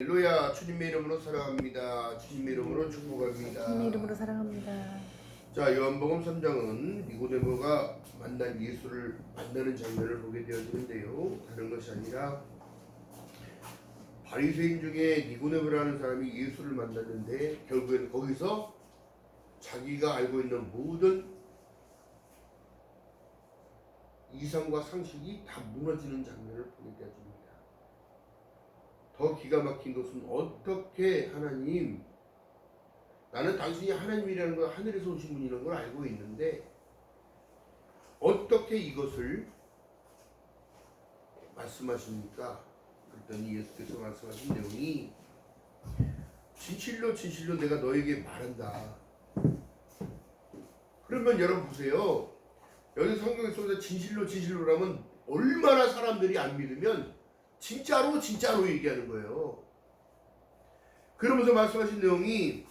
할렐루야. 주님의 이름으로 사랑합니다. 주님의 이름으로 축복합니다. 주님의 이름으로 사랑합니다. 자, 요한복음 3장은 니고데모가 만난 예수를 만나는 장면을 보게 되어지는데요, 다른 것이 아니라 바리새인 중에 니고데모라는 사람이 예수를 만났는데 결국엔 거기서 자기가 알고 있는 모든 이상과 상식이 다 무너지는 장면을 보게 되어집니다. 더 기가 막힌 것은 어떻게 하나님, 나는 당신이 하나님이라는 걸, 하늘에서 오신 분이라는 걸 알고 있는데 어떻게 이것을 말씀하십니까? 그랬더니 예수께서 말씀하신 내용이 진실로 진실로 내가 너에게 말한다. 그러면 여러분 보세요. 여기 성경에 써 진실로 진실로라면 얼마나 사람들이 안 믿으면 진짜로 진짜로 얘기하는 거예요. 그러면서 말씀하신 내용이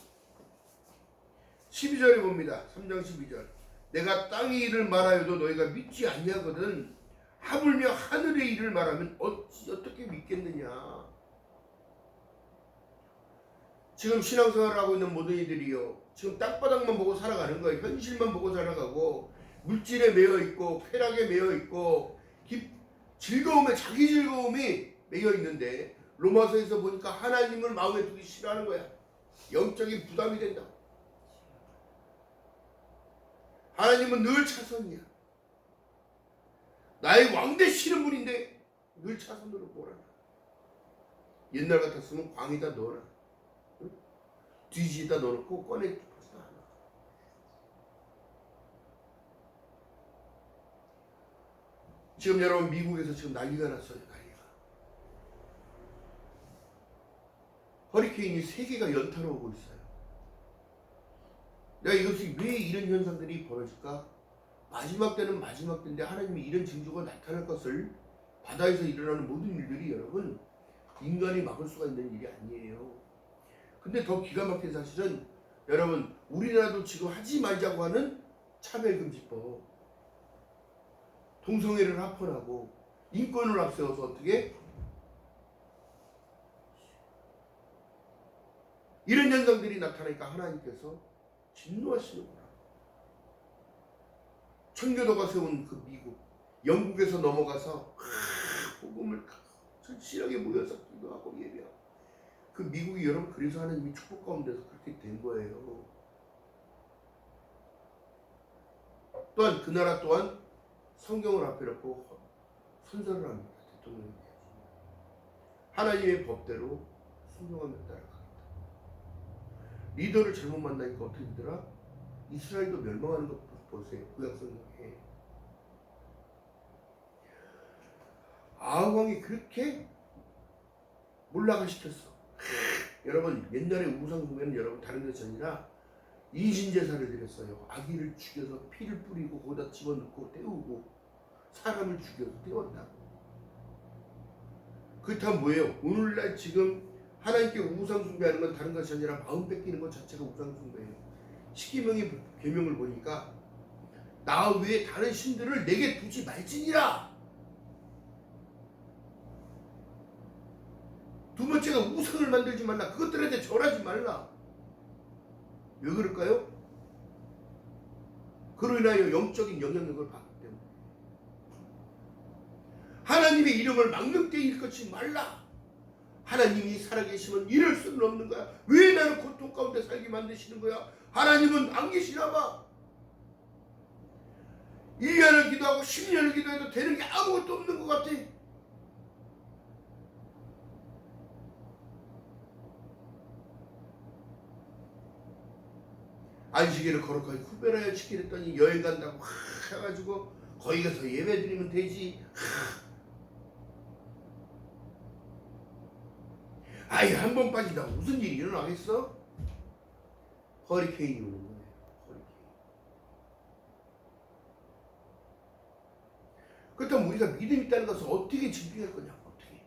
12절에 봅니다. 3장 12절. 내가 땅의 일을 말하여도 너희가 믿지 아니하거든 하물며 하늘의 일을 말하면 어떻게 믿겠느냐. 지금 신앙생활을 하고 있는 모든 이들이요, 지금 땅바닥만 보고 살아가는 거예요. 현실만 보고 살아가고 물질에 매여 있고 쾌락에 매여 있고 즐거움에, 자기 즐거움이 매여 있는데 로마서에서 보니까 하나님을 마음에 두기 싫어하는 거야. 영적인 부담이 된다. 하나님은 늘 차선이야. 나의 왕 되시는 분인데 늘 차선으로 보라. 옛날 같았으면 광에다 넣어라. 응? 뒤지에다 넣어놓고 꺼내 벌써 하나. 지금 여러분 미국에서 지금 난리가 났어요. 난리가. 허리케인이 3개가 연타로 오고 있어요. 내가 이것이 왜 이런 현상들이 벌어질까? 마지막 때는 마지막 때인데 하나님이 이런 징조가 나타날 것을, 바다에서 일어나는 모든 일들이 여러분 인간이 막을 수가 있는 일이 아니에요. 근데 더 기가 막힌 사실은 여러분, 우리나라도 지금 하지 말자고 하는 차별금지법, 동성애를 합헌하고 인권을 앞세워서 어떻게 이런 현상들이 나타나니까 하나님께서 진노하시는구나. 청교도가 세운 그 미국, 영국에서 넘어가서 복음을 절실하게 모여서 기도하고 예배하고, 그 미국이 여러분 그래서 하나님이 축복 가운데서 그렇게 된 거예요. 또한 그 나라 또한 성경을 앞에 놓고 선서를 합니다. 대통령이 하나님의 법대로 순종하며 따라가겠다. 리더를 잘못 만나니까 어떻게 되더라? 이스라엘도 멸망하는 것 보세요. 구약성경에 아합왕이 그렇게 몰락을 시켰어. 여러분 옛날에 우상숭배는 여러분 다른 것이 아니라 인신제사를 드렸어요. 아기를 죽여서 피를 뿌리고 거기다 집어넣고 태우고 사람을 죽여서 태웠다고. 그렇다면 뭐예요? 오늘날 지금 하나님께 우상숭배하는 건 다른 것이 아니라 마음 뺏기는 것 자체가 우상숭배예요. 십계명의 계명을 보니까 나 외에 다른 신들을 내게 두지 말지니라. 두 번째가 우상을 만들지 말라. 그것들한테 절하지 말라. 왜 그럴까요? 그로 인하여 영적인 영향력을 받기 때문에. 하나님의 이름을 망령되이 일컫지 말라. 하나님이 살아계시면 이럴 수는 없는 거야. 왜 나를 고통 가운데 살게 만드시는 거야? 하나님은 안 계시나 봐. 1년을 기도하고 10년을 기도해도 되는 게 아무것도 없는 것 같아. 안식일을 거룩하게 구별하여 지키랬더니 여행 간다고 해가지고 거기 가서 예배 드리면 되지. 아이, 한 번 빠지다 무슨 일이 일어나겠어? 허리케인이 오는 거예요. 허리케인. 그렇다면 우리가 믿음 있다는 것을 어떻게 증빙할 거냐? 어떻게?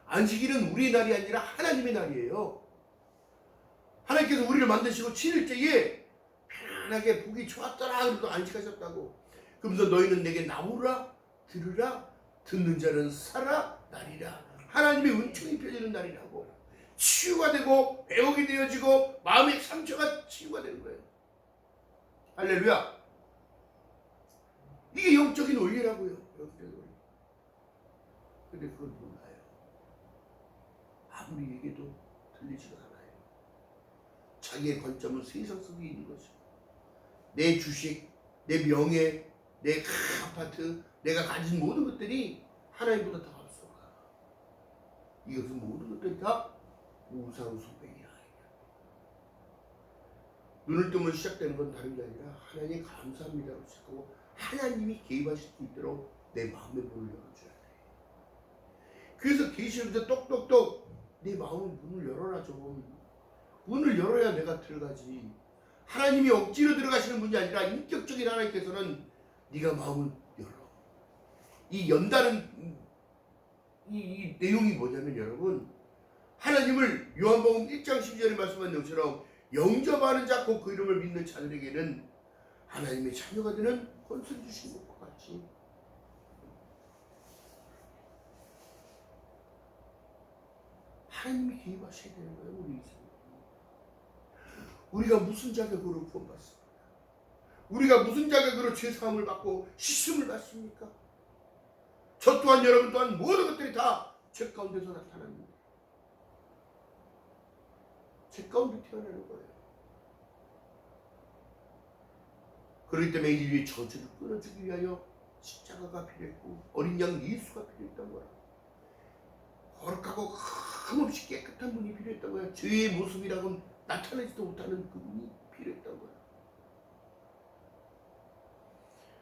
안식일은 우리의 날이 아니라 하나님의 날이에요. 하나님께서 우리를 만드시고 7일째에 편안하게 보기 좋았더라 그래도 안식하셨다고. 그러면서 너희는 내게 나오라, 들으라, 듣는 자는 살아 나리라 하나님의 은총이 펴지는 날이라고. 치유가 되고 회복이 되어지고 마음의 상처가 치유가 되는 거예요. 할렐루야. 이게 영적인 원리라고요. 영적인 원리. 근데 그걸 몰라요. 아무리 얘기해도 들리지가 않아요. 자기의 관점은 세상 속에 있는 것이고, 내 주식, 내 명예, 내 아파트, 내가 가진 모든 것들이 하나님보다 더 앞서가. 이것은 모든 것들이 다 우상숭배이야. 눈을 뜨면 시작되는 건 다른 게 아니라 하나님 감사합니다로 시작하고 하나님이 개입하실 수 있도록 내 마음의 문을 열어줘야 돼. 그래서 계시록에서 똑똑똑 내 마음의 문을 열어라. 좀 문을 열어야 내가 들어가지. 하나님이 억지로 들어가시는 분이 아니라 인격적인 하나님께서는 네가 마음을 열어. 이 연다는 이 내용이 뭐냐면 여러분, 하나님을 요한복음 1장 12절에 말씀한 것처럼 영접하는 자 곧 그 이름을 믿는 자들에게는 하나님의 자녀가 되는 권세를 주신 것과 같이 하나님이 개입하셔야 되는 거예요. 우리 인생. 우리가 무슨 자격으로 구원받습니까? 우리가 무슨 자격으로 죄사함을 받고 씻음을 받습니까? 저 또한 여러분 또한 모든 것들이 다 죄 가운데서 나타납니다. 죄 가운데 태어나는 거예요. 그렇기 때문에 인류의 저주를 끊어주기 위하여 십자가가 필요했고 어린 양 예수가 필요했던 거라. 거룩하고 흠없이 깨끗한 분이 필요했던 거야. 죄의 모습이라고는 나타내지도 못하는 그분이 필요했던 거야.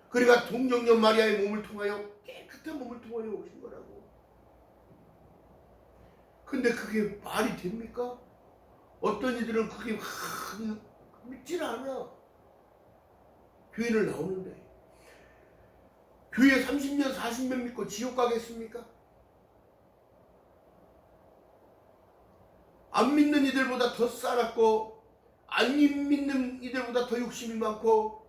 그러니까 동정녀 마리아의 몸을 통하여 깨끗한 몸을 통하여 오신 거라고. 근데 그게 말이 됩니까? 어떤 이들은 그게 믿질 않아. 교회를 나오는데 교회 30년 40년 믿고 지옥 가겠습니까? 안 믿는 이들보다 더 싸놨고 안 믿는 이들보다 더 욕심이 많고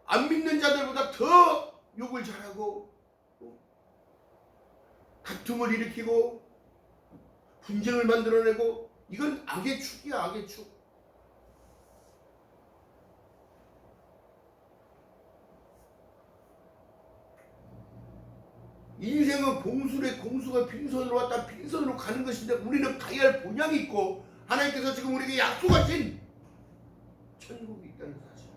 안 믿는 자들보다 더 욕을 잘하고 다툼을 일으키고 분쟁을 만들어내고, 이건 악의 축이야. 악의 축. 인생은 공수가 빈손으로 왔다 빈손으로 가는 것인데 우리는 가야 할 본향이 있고 하나님께서 지금 우리에게 약속하신 천국이 있다는 사실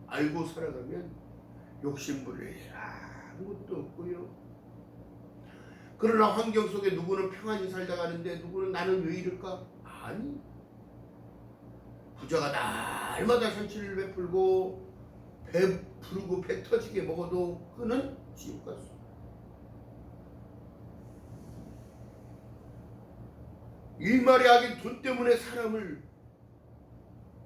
알고 살아가면 욕심부릴 아무것도 없고요. 그러나 환경 속에 누구는 평안히 살다 가는데 누구는 나는 왜 이럴까? 아니, 부자가 날마다 잔치를 베풀고 배 부르고 배 터지게 먹어도 그는 지옥 갔어. 일말의 악인 돈 때문에 사람을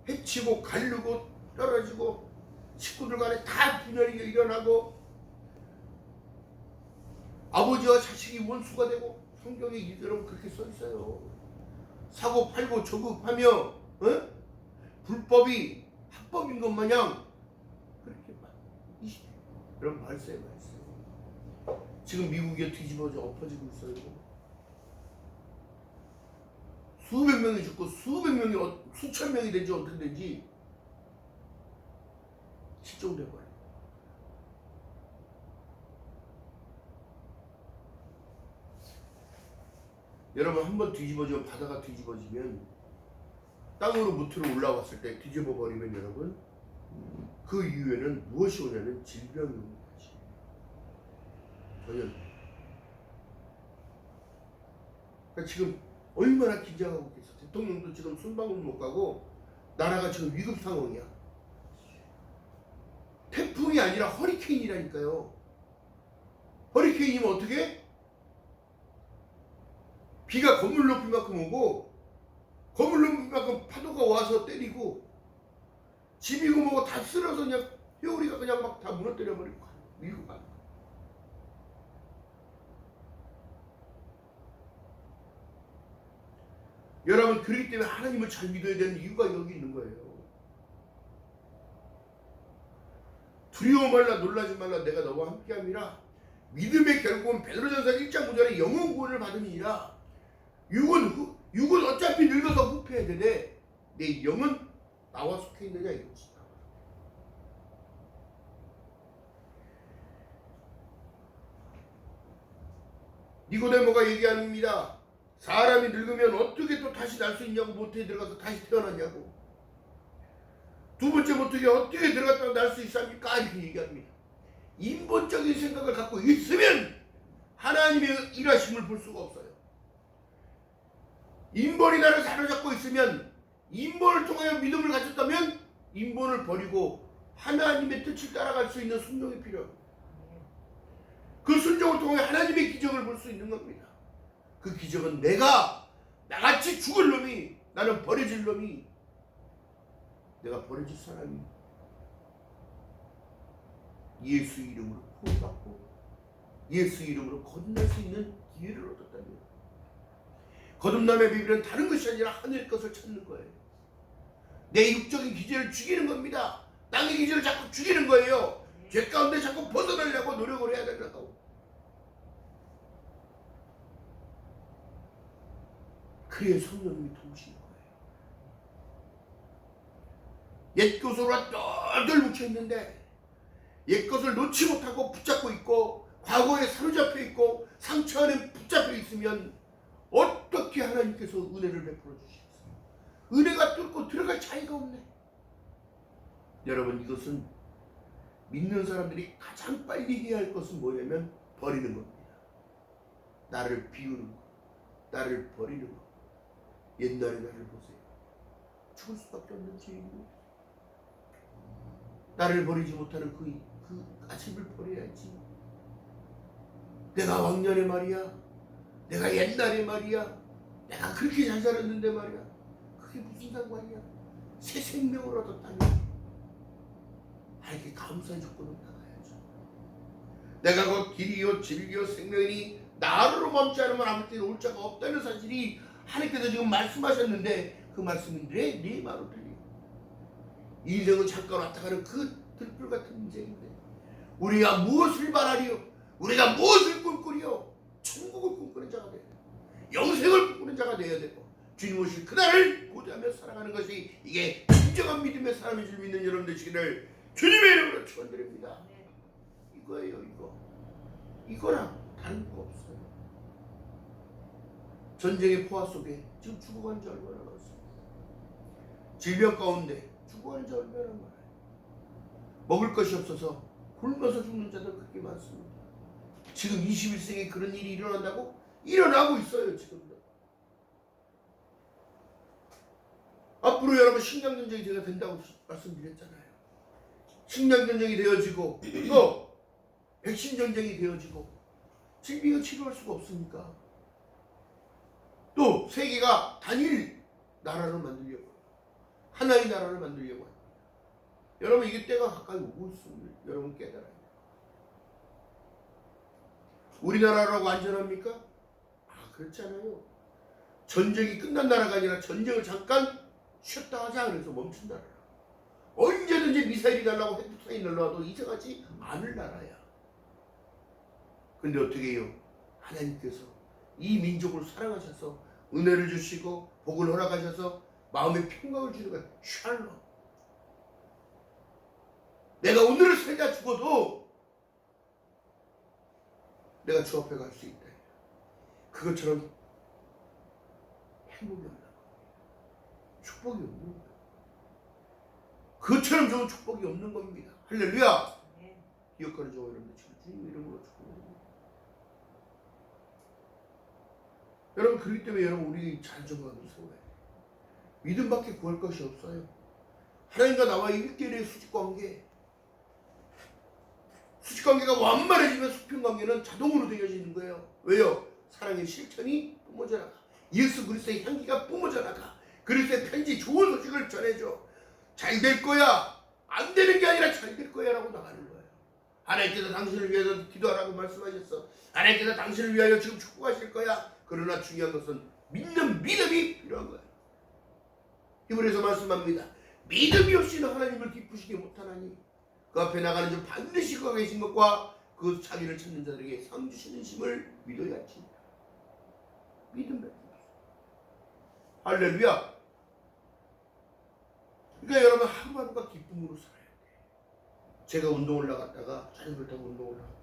해치고 가르고 떨어지고 식구들 간에 다 분열이 일어나고 아버지와 자식이 원수가 되고, 성경에 이들은 그렇게 써 있어요. 사고 팔고 조급하며 불법이 합법인 것 마냥 그렇게 그런 말씀에 지금 미국에 뒤집어져 엎어지고 있어요. 수백 명이 죽고 수백 명이 수천 명이 되지 어떻게 되지 실종돼 버려. 여러분 한번 뒤집어지면, 바다가 뒤집어지면 땅으로 무트로 올라왔을 때 뒤집어 버리면 여러분 그 이후에는 무엇이 오냐면 질병이 옵니다. 전혀. 그러니까 지금 얼마나 긴장하고 있어. 대통령도 지금 순방을 못 가고 나라가 지금 위급 상황이야. 태풍이 아니라 허리케인이라니까요. 허리케인이면 어떻게? 비가 건물 높이만큼 오고 건물 높이만큼 파도가 와서 때리고 집이고 뭐고 다 쓸어서 그냥 회오리가 그냥 막 다 무너뜨려 버리고 밀고 가. 여러분, 그렇기 때문에 하나님을 잘 믿어야 되는 이유가 여기 있는 거예요. 두려워 말라 놀라지 말라 내가 너와 함께함이라. 믿음의 결국은 베드로전서 1장 9절에 영혼 구원을 받으니라. 육은 어차피 늙어서 후패해야 되되 내 영은 나와 속해 있느냐 이것이다. 니고데모가 얘기합니다. 사람이 늙으면 어떻게 또 다시 날 수 있냐고, 모태에 들어가서 다시 태어나냐고. 두 번째 모태에 어떻게 들어갔다가 날 수 있습니까? 이렇게 얘기합니다. 인본적인 생각을 갖고 있으면 하나님의 일하심을 볼 수가 없어요. 인본이 나를 사로잡고 있으면, 인본을 통하여 믿음을 가졌다면 인본을 버리고 하나님의 뜻을 따라갈 수 있는 순종이 필요합니다. 그 순종을 통해 하나님의 기적을 볼 수 있는 겁니다. 그 기적은 내가 나같이 죽을 놈이, 나는 버려질 놈이, 내가 버려질 사람이 예수 이름으로 구원받고 예수 이름으로 거듭날 수 있는 기회를 얻었다는 거예요. 거듭남의 비밀은 다른 것이 아니라 하늘의 것을 찾는 거예요. 내 육적인 기질을 죽이는 겁니다. 땅의 기질을 자꾸 죽이는 거예요. 죄 가운데 자꾸 벗어나려고 노력을 해야 된다고. 그래야 성령님이 도우시는 거예요. 옛 것으로 똘똘 뭉쳐있는데 옛 것을 놓지 못하고 붙잡고 있고 과거에 사로잡혀 있고 상처 안에 붙잡혀 있으면 어떻게 하나님께서 은혜를 베풀어 주시겠어요? 은혜가 뚫고 들어갈 차이가 없네. 여러분, 이것은 믿는 사람들이 가장 빨리 해야 할 것은 뭐냐면 버리는 겁니다. 나를 비우는 것, 나를 버리는 것. 옛날의 나를 보세요. 죽을 수밖에 없는 죄인이에요. 나를 버리지 못하는 그 가십을 버려야지. 내가 왕년에 말이야, 내가 옛날에 말이야, 내가 그렇게 잘 살았는데 말이야, 그게 무슨 상관이야. 새 생명을 얻었다니. 이렇게 감사의 조건을 나가야죠. 내가 곧 길이요 진리요 생명이니 나로 멈지 않으면 아무 때나 올 자가 없다는 사실이 하나님께서 지금 말씀하셨는데, 그 말씀이 내 말로 들리고, 인생은 잠깐 왔다 가는 그 들불 같은 인생인데 우리가 무엇을 바라리요? 우리가 무엇을 꿈꾸리요? 천국을 꿈꾸는 자가 돼야 돼요. 영생을 꿈꾸는 자가 돼야 되고, 주님 오실 그날을 고대하며 살아가는 것이 이게 진정한 믿음의 사람인 줄 믿는 여러분 되시기를 주님의 이름으로 축원드립니다. 이거예요. 이거랑 다른 거 없어요. 전쟁의 포화 속에 지금 죽어가는 지 얼마나 많습니다. 질병 가운데 죽어가는 지 얼마나 많아요. 먹을 것이 없어서 굶어서 죽는 자들 그렇게 많습니다. 지금 21세기에 그런 일이 일어난다고? 일어나고 있어요. 지금도. 앞으로 여러분 식량전쟁이 제가 된다고 말씀드렸잖아요. 식량전쟁이 되어지고 또 백신 전쟁이 되어지고 질병을 치료할 수가 없으니까 또 세계가 단일 나라를 만들려고, 하나의 나라를 만들려고 합니다. 여러분, 이게 때가 가까이 오고 있습니다. 여러분 깨달아야 돼요. 우리나라라고 안전합니까? 그렇지 않아요. 전쟁이 끝난 나라가 아니라 전쟁을 잠깐 쉬었다 하자 그래서 멈춘 나라라. 언제든지 미사일이 날라오고 핵폭탄이 날라와도 이상하지 않을 나라야. 근데 어떻게 해요? 하나님께서 이 민족을 사랑하셔서 은혜를 주시고 복을 허락하셔서 마음의 평강을 주는 거예요. 샬롬. 내가 오늘을 살다 죽어도 내가 주 앞에 갈 수 있다. 그것처럼 행복이 없는 거예요. 축복이 없는 거예요. 그것처럼 좋은 축복이 없는 겁니다. 할렐루야. 기억하는 저와 여러분들 지금 주님 이름으로 축복합니다. 여러분, 그렇기 때문에 여러분 우리 잘 정하고 있어요. 믿음밖에 구할 것이 없어요. 하나님과 나와의 1대1의 수직관계가 완만해지면 수평관계는 자동으로 되어지는 거예요. 왜요? 사랑의 실천이 뿜어져 나가. 예수 그리스도의 향기가 뿜어져 나가. 그리스도의 편지 좋은 소식을 전해줘. 잘 될 거야. 안 되는 게 아니라 잘 될 거야 라고 나가는 거예요. 하나님께서 당신을 위해서 기도하라고 말씀하셨어. 하나님께서 당신을 위하여 지금 축복하실 거야. 그러나 중요한 것은 믿는 믿음이 필요한 거예요. 히브리서 말씀합니다. 믿음이 없이는 하나님을 기쁘시게 못하나니 그 앞에 나가는 줄 반드시 그가 계신 것과 그 자기를 찾는 자들에게 상 주시는 심을 믿어야 할지. 믿음밖에 없어. 할렐루야. 그러니까 여러분 하루하루가 기쁨으로 살아야 돼. 제가 운동을 나갔다가 자전거를 타고 운동을 나갔다가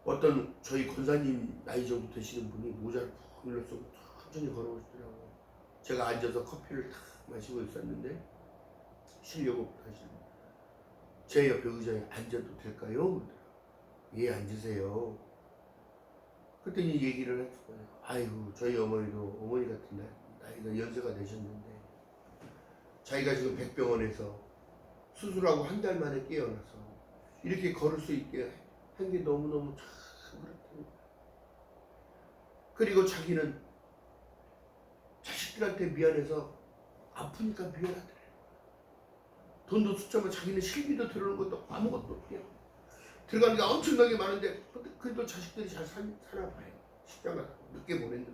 어떤 저희 권사님 나이 정도 되시는 분이 모자를 푹 눌러쓰고 천천히 걸어오시더라고요. 제가 앉아서 커피를 탁 마시고 있었는데 쉬려고 하시는 제 옆에 의자에 앉아도 될까요? 예, 앉으세요. 그랬더니 얘기를 했어요. 아이고 저희 어머니도 어머니 같은 나이가 연세가 되셨는데 자기가 지금 백병원에서 수술하고 한 달 만에 깨어나서 이렇게 걸을 수 있게 한 게 너무너무 참 그렇다는 거야. 그리고 자기는 자식들한테 미안해서 아프니까 미안하더래. 돈도 숫자만 자기는 실비도 들어오는 것도 아무것도 없대요. 들어가는 게 엄청나게 많은데 그래도 자식들이 잘 사나 봐요. 식장을 늦게 보냈는데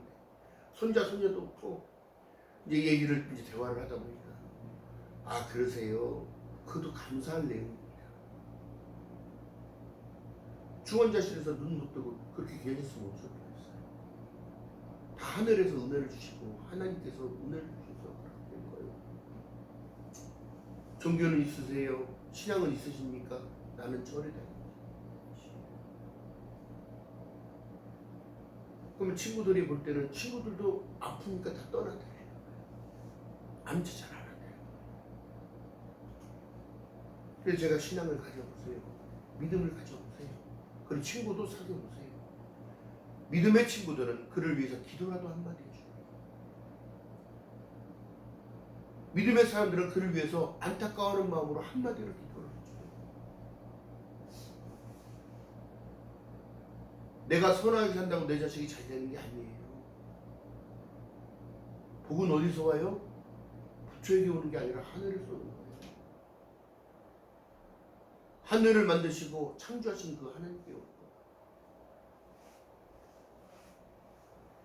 손자 손녀도 없고 이제 얘기를 이제 대화를 하다 보니까 아 그러세요. 그것도 감사할 내용입니다. 중환자실에서 눈 못 뜨고 그렇게 계셨으면 없을 뻔했어요. 다 하늘에서 은혜를 주시고 하나님께서 은혜를 주셔서 그렇게 된 거예요. 종교는 있으세요? 신앙은 있으십니까? 나는 절에 다닙니다. 그러면 친구들이 볼 때는 친구들도 아프니까 다 떠나더래요. 암치 잘 안 한대요. 그래서 제가 신앙을 가져보세요. 믿음을 가져보세요. 그리고 친구도 사귀어보세요. 믿음의 친구들은 그를 위해서 기도라도 한마디 해줘요. 믿음의 사람들은 그를 위해서 안타까워하는 마음으로 한마디로 기도를 해줘요. 내가 선하게 산다고 내 자식이 잘 되는 게 아니에요. 복은 어디서 와요? 부처에게 오는 게 아니라 하늘에서 오는 거예요. 하늘을 만드시고 창조하신 그 하나님께 오는 거예요.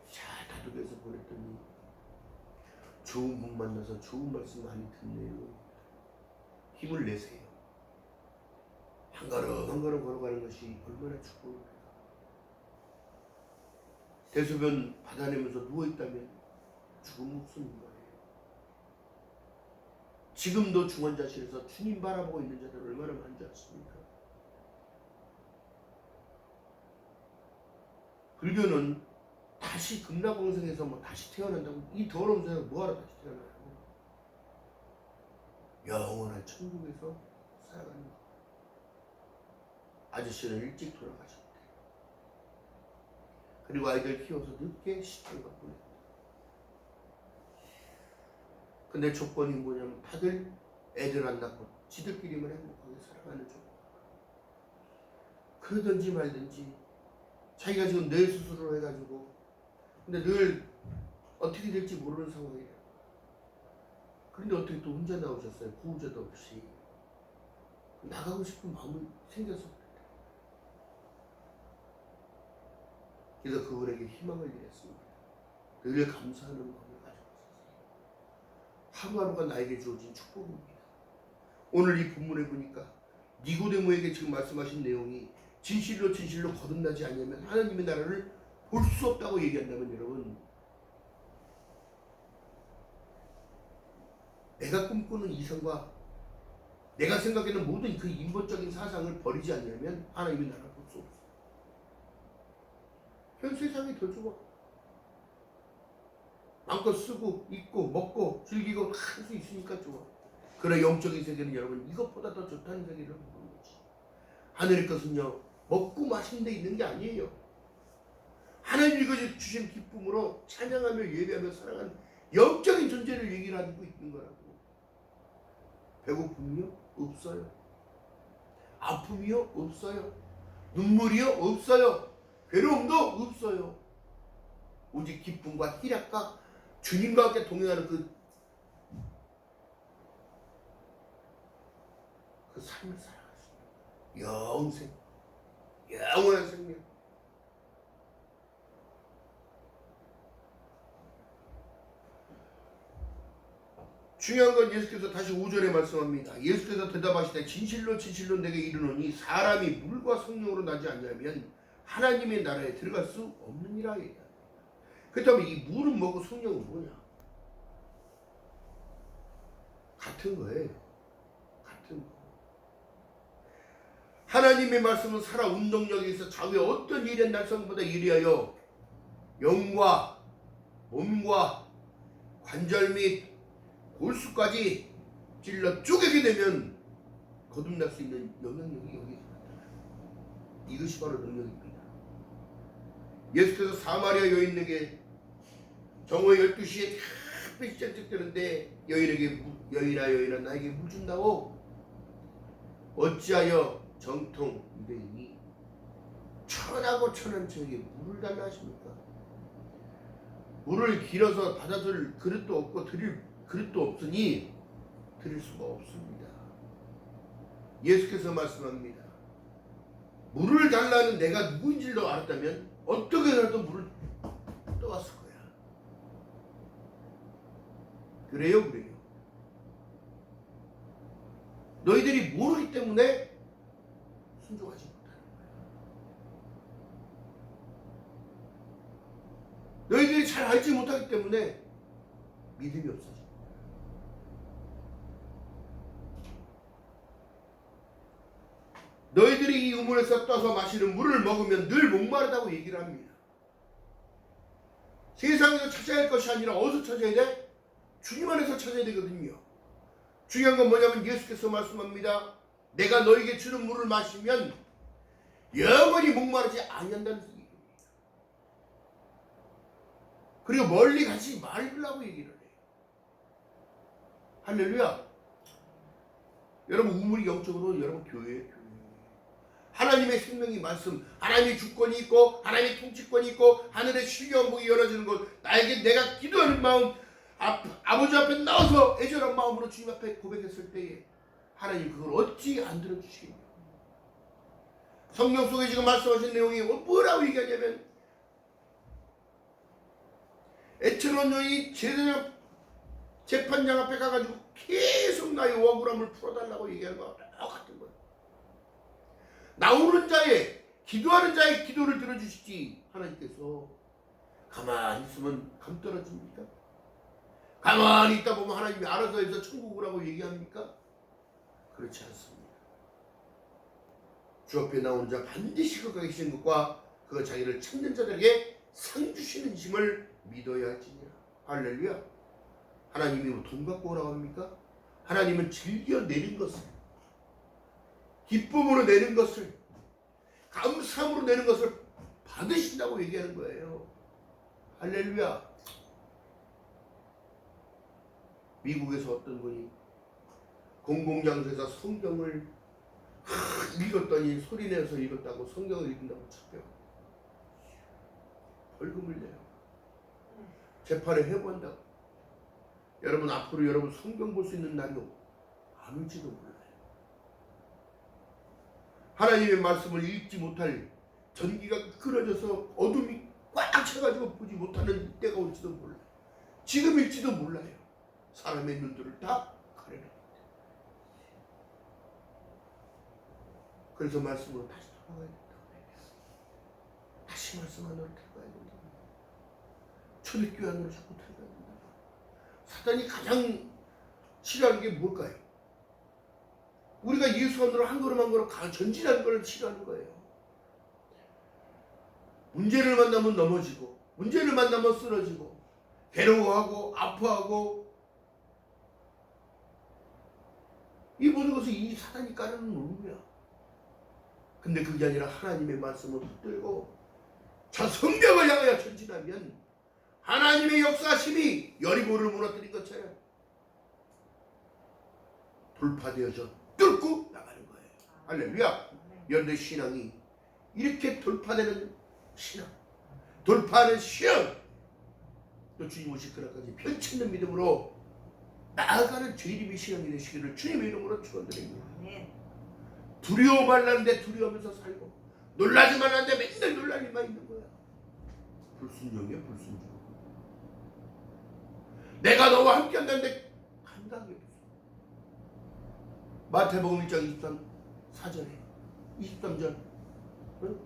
잘 다독여서 보냈더니 좋은 분 만나서 좋은 말씀 많이 듣네요. 힘을 내세요. 한 걸음 한 걸음 걸어가는 것이 얼마나 축복입니까? 대소변 받아내면서 누워있다면 죽음 목숨인 거예요. 지금도 중환자실에서 주님 바라보고 있는 자들 얼마나 많지 않습니까? 불교는 다시 극락광생에서 뭐 다시 태어난다고 이 더러운 세상에 뭐하러 다시 태어나요? 영원한 천국에서 살아가는 거. 아저씨는 일찍 돌아가셨대. 그리고 아이들 키워서 늦게 시집가 보냈대. 근데 조건이 뭐냐면 다들 애들 안 낳고 지들끼리만 행복하게 살아가는 조건. 그러든지 말든지 자기가 지금 뇌 수술을 해가지고 근데 늘 어떻게 될지 모르는 상황이에요. 그런데 어떻게 또 혼자 나오셨어요? 보호자도 없이. 나가고 싶은 마음이 생겨서 그랬다. 그래서 그분에게 희망을 드렸습니다. 늘 감사하는 마음을 가지고 있었어요. 하루하루가 나에게 주어진 축복입니다. 오늘 이 본문에 보니까 니고데모에게 지금 말씀하신 내용이 진실로 진실로 거듭나지 않으면 하나님의 나라를 볼 수 없다고 얘기한다면 여러분 내가 꿈꾸는 이상과 내가 생각하는 모든 그 인본적인 사상을 버리지 않으면 하나님의 나라를 볼 수 없어요. 현 세상이 더 좋아. 마음껏 쓰고 입고 먹고 즐기고 할 수 있으니까 좋아. 그러나 영적인 세계는 여러분 이것보다 더 좋다는 세계를 보는 거지. 하늘의 것은요 먹고 마시는 데 있는 게 아니에요. 하나님이 주신 기쁨으로 찬양하며 예배하며 살아가는 영적인 존재를 얘기를 하고 있는 거라고. 배고픔이요? 없어요. 아픔이요? 없어요. 눈물이요? 없어요. 괴로움도 없어요. 오직 기쁨과 희락과 주님과 함께 동행하는 그 삶을 살아갈 수 있는 영생, 영원한 생명. 중요한 건 예수께서 다시 5절에 말씀합니다. 예수께서 대답하시되 진실로 진실로 내게 이르노니 사람이 물과 성령으로 나지 않냐면 하나님의 나라에 들어갈 수 없느니라. 그렇다면 이 물은 뭐고 성령은 뭐냐? 같은 거예요. 같은 거. 하나님의 말씀은 살아 운동력에 있어 좌우의 어떤 일의 날성보다 이리하여 영과 몸과 관절 및 골수까지 찔러 쪼개게 되면 거듭날 수 있는 영향력이 여기 있습니다. 이것이 바로 능력입니다. 예수께서 사마리아 여인에게 정오의 12시에 햇빛이 쨍쨍뜨는데 여인아 나에게 물 준다고 어찌하여 정통 유대인이 천하고 천한 저에게 물을 달라 하십니까? 물을 길어서 받아들 그릇도 없고 드릴 그릇도 없으니 드릴 수가 없습니다. 예수께서 말씀합니다. 물을 달라는 내가 누구인지를 알았다면 어떻게 해서도 물을 떠왔을 거야. 그래요. 너희들이 모르기 때문에 순종하지 못하는 거야. 너희들이 잘 알지 못하기 때문에 믿음이 없어져. 너희들이 이 우물에서 떠서 마시는 물을 먹으면 늘 목마르다고 얘기를 합니다. 세상에서 찾아야 할 것이 아니라 어디서 찾아야 돼? 주님 안에서 찾아야 되거든요. 중요한 건 뭐냐면 예수께서 말씀합니다. 내가 너에게 주는 물을 마시면 영원히 목마르지 아니한다는 얘기입니다. 그리고 멀리 가지 말라고 얘기를 해요. 할렐루야. 여러분 우물이 영적으로 여러분 교회예요. 하나님의 생명이 말씀, 하나님의 주권이 있고 하나님의 통치권이 있고 하늘의 신령복이 열어지는 것, 나에게 내가 기도하는 마음, 아버지 앞에 나와서 애절한 마음으로 주님 앞에 고백했을 때에 하나님 그걸 어찌 안 들어주시겠냐. 성경 속에 지금 말씀하신 내용이 뭐라고 얘기하냐면 애처로운 여인이 제사장 재판장 앞에 가가지고 계속 나의 억울함을 풀어달라고 얘기하는 거와 똑같은 거예요. 나오는 자의 기도하는 자의 기도를 들어주시지 하나님께서 가만히 있으면 감 떨어집니까? 가만히 있다 보면 하나님이 알아서 해서 천국을 하고 얘기합니까? 그렇지 않습니다. 주 앞에 나오는 자 반드시 그가 계신 것과 그가 자기를 찾는 자들에게 상 주시는 힘을 믿어야 할지니라. 할렐루야. 하나님이 뭐 돈 갖고 오라고 합니까? 하나님은 즐겨 내는 것을, 기쁨으로 내는 것을, 감사함으로 내는 것을 받으신다고 얘기하는 거예요. 할렐루야. 미국에서 어떤 분이 공공장소에서 성경을 읽었더니 소리내서 읽었다고 성경을 읽는다고 잡혀 벌금을 내요. 재판에 회부한다고. 여러분 앞으로 여러분 성경 볼 수 있는 날이 안 올지도 몰라요. 하나님의 말씀을 읽지 못할, 전기가 끊어져서 어둠이 꽉 차가지고 보지 못하는 때가 올지도 몰라요. 지금일지도 몰라요. 사람의 눈들을 다 가려냅니다. 그래서 말씀으로 다시 돌아가야 된다고 해요. 다시 말씀 안으로 들어가야 된다고 해요. 초대교회 안으로 자꾸 들어가야 된다고 해요. 사단이 가장 싫어하는 게 뭘까요? 우리가 예수 안으로 한 걸음 한 걸음 전진하는 걸 싫어하는 거예요. 문제를 만나면 넘어지고, 문제를 만나면 쓰러지고, 괴로워하고 아파하고, 이 모든 것을 이 사단이 까는 놈이야. 근데 그게 아니라 하나님의 말씀을 붙들고 저 성경을 향하여 전진하면 하나님의 역사심이 여리고를 무너뜨린 것처럼 돌파되어져 뚫고 나가는 거예요. 할렐루야. 여러분의 신앙이 이렇게 돌파되는 신앙, 돌파하는 신앙, 또 주님 오실 그날까지 펼치는 믿음으로 나아가는 주님의 신앙이 되시기를 주님의 이름으로 축원드립니다. 두려워 말라는데 두려워하면서 살고, 놀라지 말라는데 맨날 놀랄 일만 있는 거야. 불순종이야, 불순종. 내가 너와 함께 한다는데 간다. 마태복음 1장 24절에 23절 응?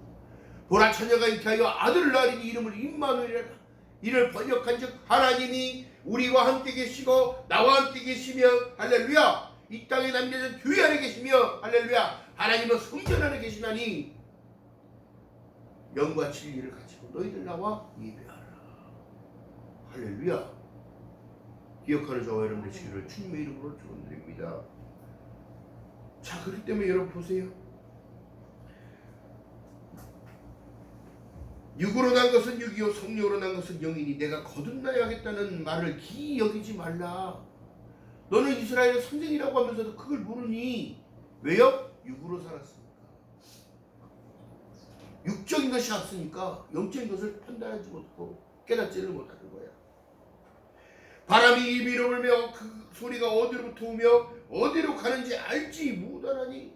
보라 처녀가 잉태하여 아들을 낳으리니 이름을 임마누엘이라. 이를 번역한즉 하나님이 우리와 함께 계시고 나와 함께 계시며 할렐루야. 이 땅에 남겨진 교회 안에 계시며 할렐루야. 하나님은 성전 안에 계시나니 영과 진리를 가지고 너희들 나와 예배하라. 할렐루야. 기억하는 저와 여러분 되시기를 주님의 이름으로 축원드립니다. 자, 그렇기 때문에 여러분 보세요. 육으로 난 것은 육이요 성령으로 난 것은 영이니 내가 거듭나야겠다는 말을 기이 여기지 말라. 너는 이스라엘의 선생이라고 하면서도 그걸 모르니 왜요? 육으로 살았으니까. 육적인 것이 앞서니까 영적인 것을 판단하지 못하고 깨닫지를 못하는 거야. 바람이 이리로 불며 그 소리가 어디로부터 오며 어디로 가는지 알지 못하나니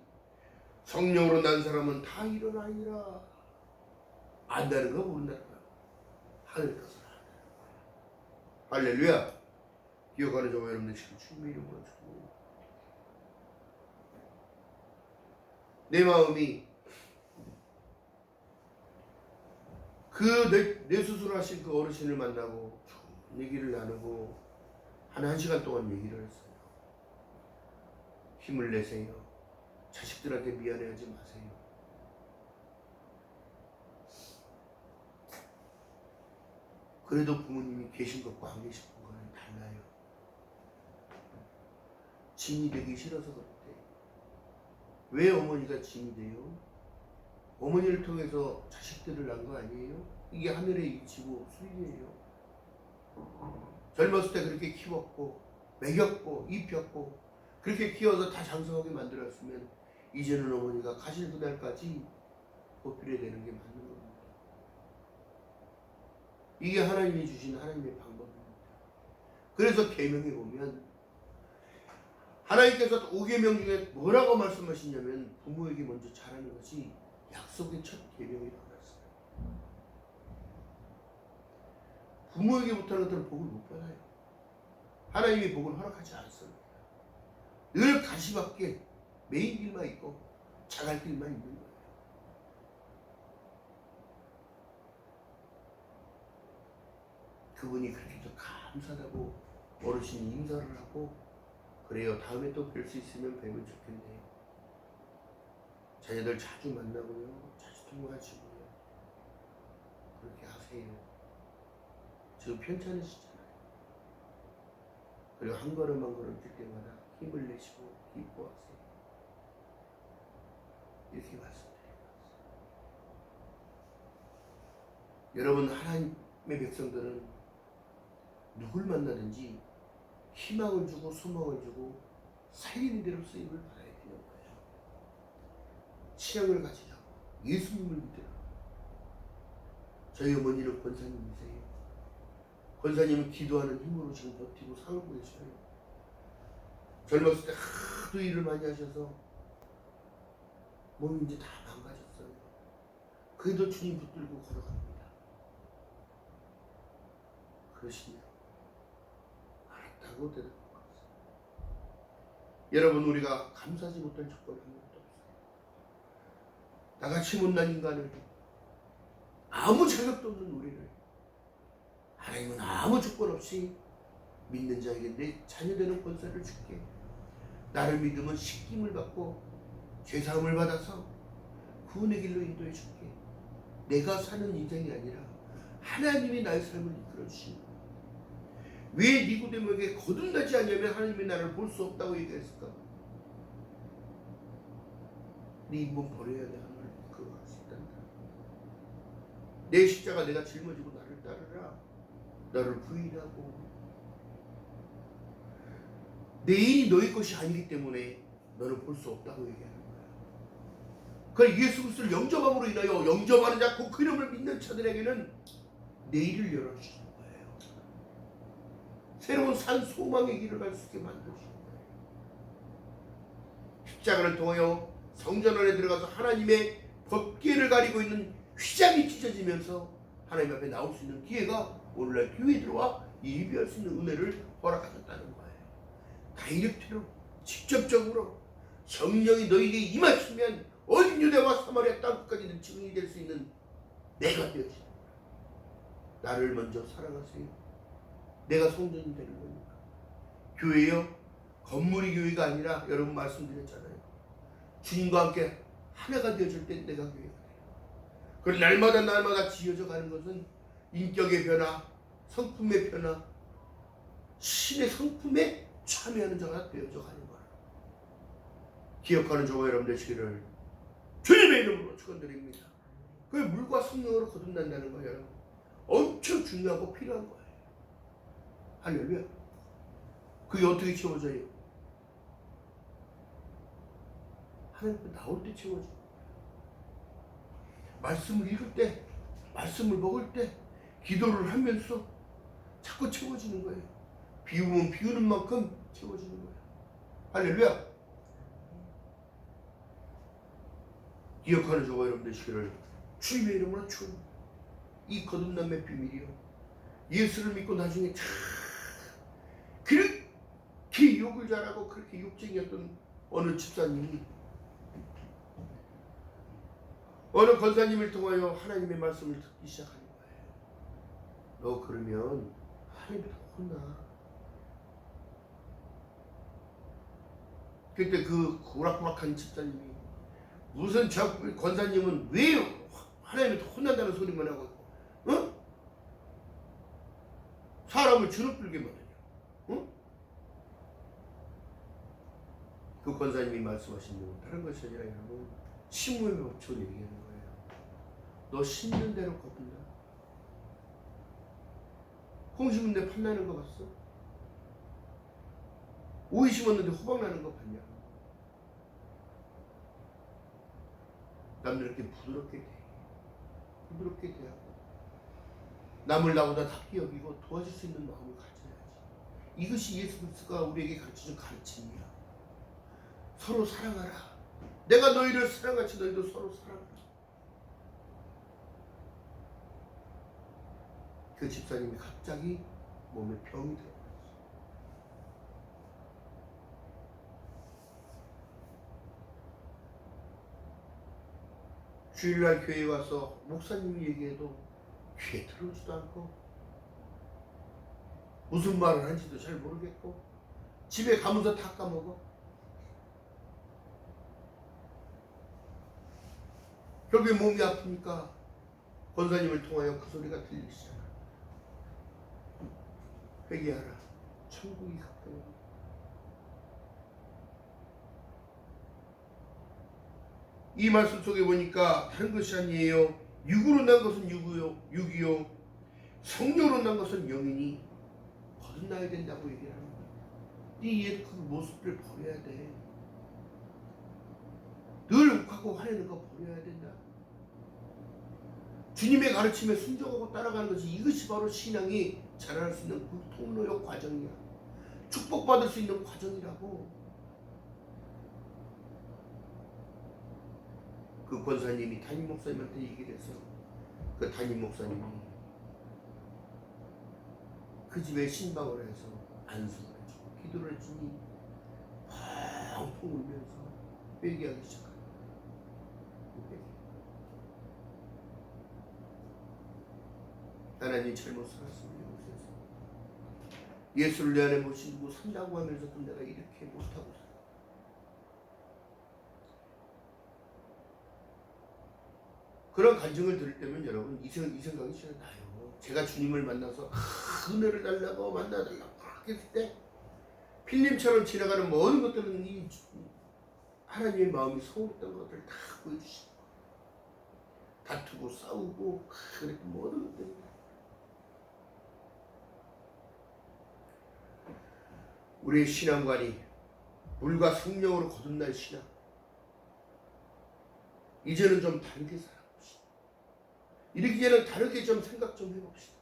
성령으로 난 사람은 다 일어나니라. 안다는 거 모른다는 거야. 하늘 것을 안다는 거야. 할렐루야. 기억하는 저와 여러분들 지금 주님의 이름으로 주고 내 마음이 내 스스로 하신 그 어르신을 만나고 얘기를 나누고 한 시간 동안 얘기를 했어요. 힘을 내세요. 자식들한테 미안해하지 마세요. 그래도 부모님이 계신 것과 안 계신 것과는 달라요. 짐이 되기 싫어서 그런데 왜 어머니가 짐이 돼요? 어머니를 통해서 자식들을 낳은 거 아니에요? 이게 하늘의 이치고 순리예요. 젊었을 때 그렇게 키웠고 먹였고 입혔고 그렇게 키워서 다 장성하게 만들었으면 이제는 어머니가 가실 그날까지 보필해야 되는 게 맞는 겁니다. 이게 하나님이 주신 하나님의 방법입니다. 그래서 계명에 보면 하나님께서 5계명 중에 뭐라고 말씀하시냐면 부모에게 먼저 잘하는 것이 약속의 첫 계명이라고 했어요. 부모에게 못하는 것들은 복을 못 받아요. 하나님이 복을 허락하지 않습니다. 늘 가시밭길 메인 길만 있고 자갈 길만 있는 거예요. 그분이 그렇게 좀 감사하다고 어르신이 인사를 하고 그래요. 다음에 또 뵐 수 있으면 뵈면 좋겠네요. 자녀들 자주 만나고요. 자주 통화하시고요. 그렇게 하세요. 지금 편찮으시잖아요. 그리고 한 걸음 한 걸음 뛸 때마다 힘을 내시고 기뻐하세요. 이렇게 말씀드립니다. 여러분 하나님의 백성들은 누굴 만나든지 희망을 주고 소망을 주고 살리는 대로 쓰임을 받아야 되는 거예요. 신앙을 가지라고 예수님을 믿으라고. 저희 어머니는 권사님이세요. 권사님은 기도하는 힘으로 지금 버티고 살고 계셔요. 젊었을 때 하도 일을 많이 하셔서 몸이 이제 다 망가졌어요. 그래도 주님 붙들고 걸어갑니다. 그러시냐? 알았다고 대답한 것 같습니다. 여러분 우리가 감사하지 못할 조건 아무것도 없어요. 나같이 못난 인간을 아무 자격도 없는 우리를 하나님은 아무 조건 없이 믿는 자에게 내 자녀되는 권세를 줄게. 나를 믿으면 씻김을 받고 죄사함을 받아서 구원의 길로 인도해 줄게. 내가 사는 인생이 아니라 하나님이 나의 삶을 이끌어 주신 거야. 왜 니고데모에게 거듭나지 않냐면 하나님이 나를 볼 수 없다고 얘기했을까? 네 인본 버려야 돼. 하나님을 그거 할 수 있단다. 내 십자가 내가 짊어지고 나를 따르라. 나를 부인하고 내 일이 너희 것이 아니기 때문에 너는 볼 수 없다고 얘기하는 거야. 그러니까 예수 그리스도를 영접함으로 인하여 영접하는 자 곧 그 이름을 믿는 자들에게는 내일을 열어주시는 거예요. 새로운 산 소망의 길을 갈 수 있게 만들어주시는 거예요. 십자가를 통하여 성전 안에 들어가서 하나님의 법궤를 가리고 있는 휘장이 찢어지면서 하나님 앞에 나올 수 있는 기회가 오늘날 교회에 들어와 예비할 수 있는 은혜를 허락하셨다는 거예요. 다이렉트로 직접적으로 성령이 너희에게 임하시면 온 유대와 사마리아 땅끝까지는 증인이 될 수 있는 내가 되어지라. 나를 먼저 사랑하세요. 내가 성전이 되는 겁니다. 교회요, 건물이 교회가 아니라 여러분 말씀드렸잖아요. 주님과 함께 하나가 되어질 때 내가 교회가 돼요. 그리고 날마다 지어져 가는 것은 인격의 변화, 성품의 변화, 신의 성품에 참여하는 자가 되어져 가는 거예요. 기억하는 저와 여러분 되시기를 주님의 이름으로 축원드립니다. 그 물과 성령으로 거듭난다는 거예요. 여러분. 엄청 중요하고 필요한 거예요. 할렐루야. 그게 어떻게 채워져요? 하나님 나올 때 채워져요. 말씀을 읽을 때, 말씀을 먹을 때, 기도를 하면서 자꾸 채워지는 거예요. 비우면 비우는 만큼 채워지는 거예요. 할렐루야. 기억하는 저와 여러분 되시기를 주님의 이름으로 축원합니다. 이 거듭남의 비밀이요. 예수를 믿고 나중에 참 그렇게 욕을 잘하고 그렇게 욕쟁이였던 어느 집사님이 어느 권사님을 통하여 하나님의 말씀을 듣기 시작하는 거예요. 너 그러면 하나님이 혼나. 그때 그 구락구락한 집사님이 무슨 저 권사님은 왜 하나님이 혼난다는 소리만 하고 응? 사람을 주눅들게만 하냐? 응? 그 권사님이 말씀하신 건 다른 것이 아니라 여러분 심무의 법칙을 얘기하는 거예요. 너 심는 대로 거둔다. 콩 심은데 팥 나는 거 봤어? 오이 심었는데 호박 나는 거 봤냐? 남들 이렇게 부드럽게 돼. 부드럽게 대하고 남을 나보다 낫게 여기고 도와줄 수 있는 마음을 가져야지. 이것이 예수 그리스도가 우리에게 가르쳐준 가르침이야. 서로 사랑하라. 내가 너희를 사랑같이 너희도 서로 사랑하라. 그 집사님이 갑자기 몸에 병이 들어왔어. 주일날 교회에 와서 목사님이 얘기해도 귀에 들어오지도 않고 무슨 말을 하는지도 잘 모르겠고 집에 가면서 다 까먹어. 결국에 몸이 아프니까 권사님을 통하여 그 소리가 들리기 시작하라. 회개하라. 천국이 가까이 온다. 이 말씀 속에 보니까 다른 것이 아니에요. 육으로 난 것은 육이요 성령으로 난 것은 영이니 거듭나야 된다고 얘기를 하는 거예요. 네 옛 그 모습을 버려야 돼. 늘 욱하고 화내는 거 버려야 된다. 주님의 가르침에 순종하고 따라가는 것이 이것이 바로 신앙이 자랄 수 있는 그 통로의 과정이야. 축복받을 수 있는 과정이라고. 그 권사님이 담임 목사님한테 얘기를 해서 그 담임 목사님이 그 집에 신방을 해서 안수를 해주고 기도를 해주니 펑펑 울면서 회개하기 시작합니다. 하나님 잘못 살았습니다. 예수를 내 안에 모시고 산다고 하면서도 내가 이렇게 못하고 살아. 그런 간증을 들을 때면 여러분 이 생각이 진짜 나요. 제가 주님을 만나서 은혜를 달라고 만나달라고 했을 때 필름처럼 지나가는 모든 것들은 이 하나님의 마음이 소홀했던 것들을 다 보여주시고 다투고 싸우고 그랬던 모든 것들이 우리의 신앙관이 물과 성령으로 거듭날 신앙 이제는 좀 다르게 살아. 이렇게는 다르게 좀 생각 좀 해봅시다.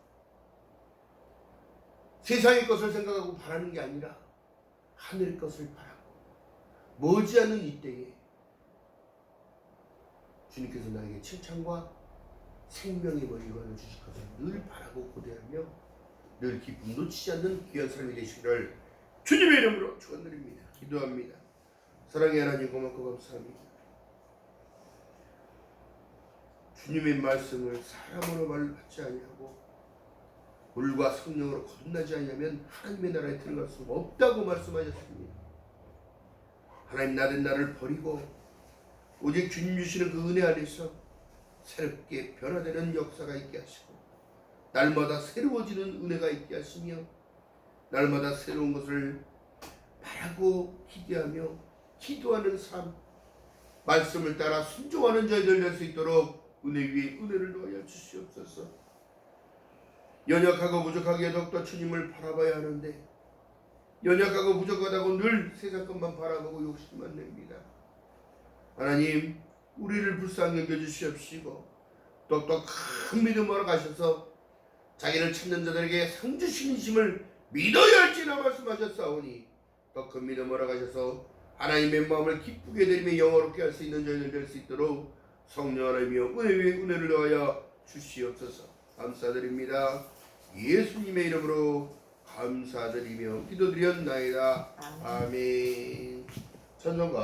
세상의 것을 생각하고 바라는 게 아니라 하늘의 것을 바라고 머지않은 이때에 주님께서 나에게 칭찬과 생명의 머리를 주실 것을 늘 바라고 고대하며 늘 기쁨 놓치지 않는 귀한 삶이 되시기를 주님의 이름으로 축원드립니다. 기도합니다. 사랑의 하나님 고맙고 감사합니다. 주님의 말씀을 사람으로 말받지 아니하고 물과 성령으로 거듭나지 아니하면 하나님의 나라에 들어갈 수 없다고 말씀하셨습니다. 하나님 나된 나를 버리고 오직 주님 주시는 그 은혜 안에서 새롭게 변화되는 역사가 있게 하시고 날마다 새로워지는 은혜가 있게 하시며 날마다 새로운 것을 바라고 기대하며 기도하는 삶, 말씀을 따라 순종하는 저희들 될 수 있도록 은혜 위에 은혜를 더하여 주시옵소서. 연약하고 부족하게 더욱더 주님을 바라봐야 하는데 연약하고 부족하다고 늘 세상 것만 바라보고 욕심만 냅니다. 하나님, 우리를 불쌍히 여겨주시옵시고 똑똑한 믿음으로 가셔서 자기를 찾는 자들에게 상 주시는 심을 믿어야 할지나 말씀하셨사오니 더 큰 믿음으로 가셔서 하나님의 마음을 기쁘게 드리며 영화롭게 할 수 있는 저희들 될 수 있도록 성령 하나님이여 은혜 위에 은혜를 더하여 주시옵소서. 감사드립니다. 예수님의 이름으로 감사드리며 기도드렸나이다. 아멘. 찬송가